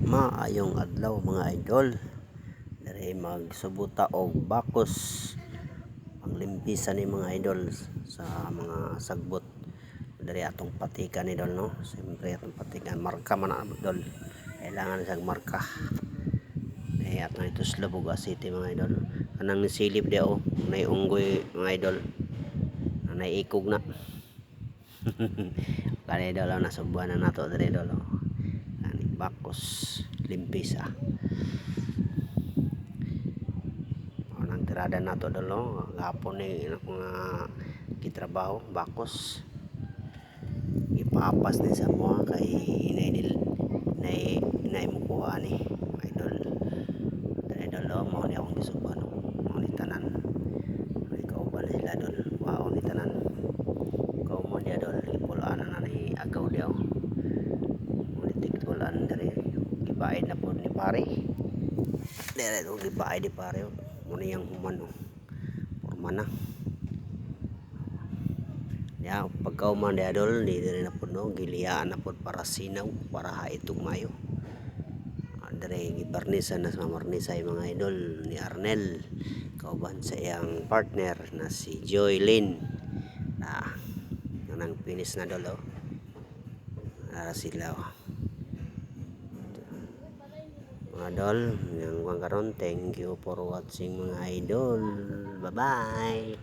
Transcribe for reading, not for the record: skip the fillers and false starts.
Maayong adlaw mga idol. Dere magsubuta og bakos panglimpisa ni mga idol sa mga sagbot. Dere atong patikan idol no. Siyempre atong patikan marka man na idol. Kailangan sa marka. Atong ito Slabog City mga idol. Kanang silip di nay unggoy mga idol. Nay ikog na. Kani idol nasubuan na nato dere idol. Bakos limpisa ang tirada nato dalo gapon ni mga gitrabaho bakos ipaapas ni sa mo kay nay mukuha ni idol dalo mo ni akong gisuban mo ni tanan may kauban sila dol wow ni tanan kau mo dia dol ipulaan na ni agaw dia mo ni tigtulan dari gibaid na po ni pare dire do gibaid di pare muna yang human forma na ya pagkauman di adol di dire na po no giliyaan na po para sinaw para haitong mayo dire gibarnisan na sa marnisay mga idol ni Arnel kauban sa iyang partner na si Joylyn nang finish na dolo sila mga idol yang karon thank you for watching mga idol, bye bye.